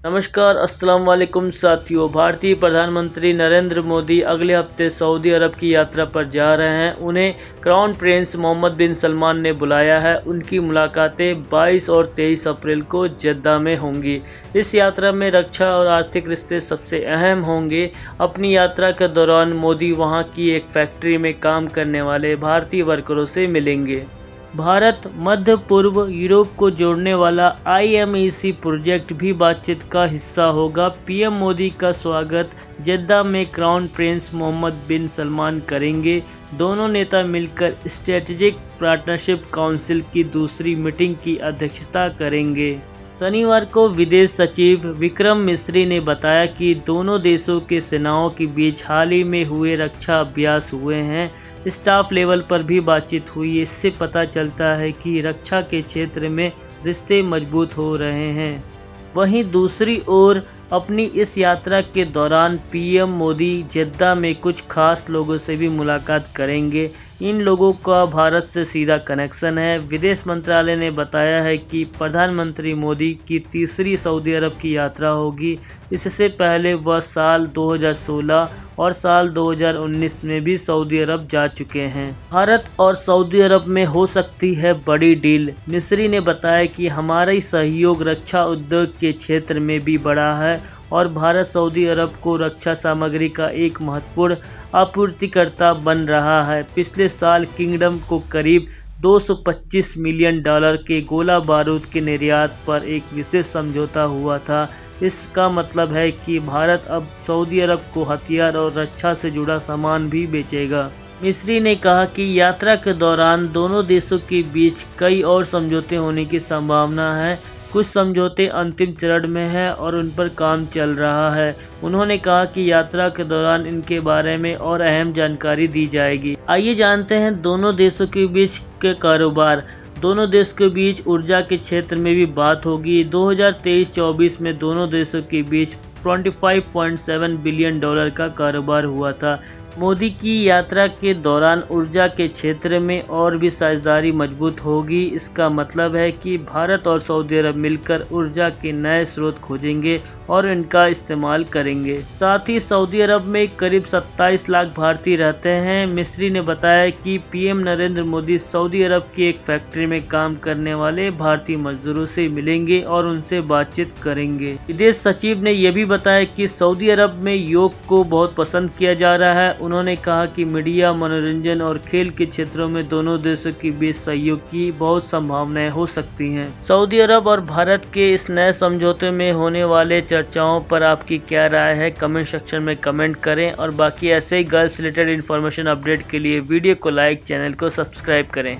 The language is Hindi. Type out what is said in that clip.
नमस्कार, अस्सलाम वालेकुम साथियों। भारतीय प्रधानमंत्री नरेंद्र मोदी अगले हफ्ते सऊदी अरब की यात्रा पर जा रहे हैं। उन्हें क्राउन प्रिंस मोहम्मद बिन सलमान ने बुलाया है। उनकी मुलाकातें 22 और 23 अप्रैल को जेद्दा में होंगी। इस यात्रा में रक्षा और आर्थिक रिश्ते सबसे अहम होंगे। अपनी यात्रा के दौरान मोदी वहां की एक फैक्ट्री में काम करने वाले भारतीय वर्करों से मिलेंगे। भारत मध्य पूर्व यूरोप को जोड़ने वाला IMEC प्रोजेक्ट भी बातचीत का हिस्सा होगा। पीएम मोदी का स्वागत जेद्दा में क्राउन प्रिंस मोहम्मद बिन सलमान करेंगे। दोनों नेता मिलकर स्ट्रेटेजिक पार्टनरशिप काउंसिल की दूसरी मीटिंग की अध्यक्षता करेंगे। शनिवार को विदेश सचिव विक्रम मिस्री ने बताया कि दोनों देशों के सेनाओं के बीच हाल ही में हुए रक्षा अभ्यास हुए हैं। स्टाफ लेवल पर भी बातचीत हुई। इससे पता चलता है कि रक्षा के क्षेत्र में रिश्ते मजबूत हो रहे हैं। वहीं दूसरी ओर अपनी इस यात्रा के दौरान पीएम मोदी जेद्दा में कुछ खास लोगों से भी मुलाकात करेंगे। इन लोगों का भारत से सीधा कनेक्शन है। विदेश मंत्रालय ने बताया है कि प्रधानमंत्री मोदी की तीसरी सऊदी अरब की यात्रा होगी। इससे पहले वह साल 2016 और साल 2019 में भी सऊदी अरब जा चुके हैं। भारत और सऊदी अरब में हो सकती है बड़ी डील। मिस्री ने बताया कि हमारा सहयोग रक्षा उद्योग के क्षेत्र में भी बढ़ा है और भारत सऊदी अरब को रक्षा सामग्री का एक महत्वपूर्ण आपूर्तिकर्ता बन रहा है। पिछले साल किंगडम को करीब $225 मिलियन के गोला बारूद के निर्यात पर एक विशेष समझौता हुआ था। इसका मतलब है कि भारत अब सऊदी अरब को हथियार और रक्षा से जुड़ा सामान भी बेचेगा। मिस्री ने कहा कि यात्रा के दौरान दोनों देशों के बीच कई और समझौते होने की संभावना है। कुछ समझौते अंतिम चरण में हैं और उन पर काम चल रहा है। उन्होंने कहा कि यात्रा के दौरान इनके बारे में और अहम जानकारी दी जाएगी। आइए जानते हैं दोनों देशों के बीच के कारोबार। दोनों देशों के बीच ऊर्जा के क्षेत्र में भी बात होगी। 2023-24 में दोनों देशों के बीच $25.7 बिलियन का कारोबार हुआ था। मोदी की यात्रा के दौरान ऊर्जा के क्षेत्र में और भी साझेदारी मजबूत होगी। इसका मतलब है कि भारत और सऊदी अरब मिलकर ऊर्जा के नए स्रोत खोजेंगे और इनका इस्तेमाल करेंगे। साथ ही सऊदी अरब में करीब 27 लाख भारतीय रहते हैं। मिस्री ने बताया कि पीएम नरेंद्र मोदी सऊदी अरब की एक फैक्ट्री में काम करने वाले भारतीय मजदूरों से मिलेंगे और उनसे बातचीत करेंगे। विदेश सचिव ने यह भी बताया कि सऊदी अरब में योग को बहुत पसंद किया जा रहा है। उन्होंने कहा कि मीडिया, मनोरंजन और खेल के क्षेत्रों में दोनों देशों के बीच सहयोग की बहुत संभावनाएं हो सकती हैं। सऊदी अरब और भारत के इस नए समझौते में होने वाले चर्चाओं पर आपकी क्या राय है? कमेंट सेक्शन में कमेंट करें और बाकी ऐसे ही गर्ल्स रिलेटेड इन्फॉर्मेशन अपडेट के लिए वीडियो को लाइक, चैनल को सब्सक्राइब करें।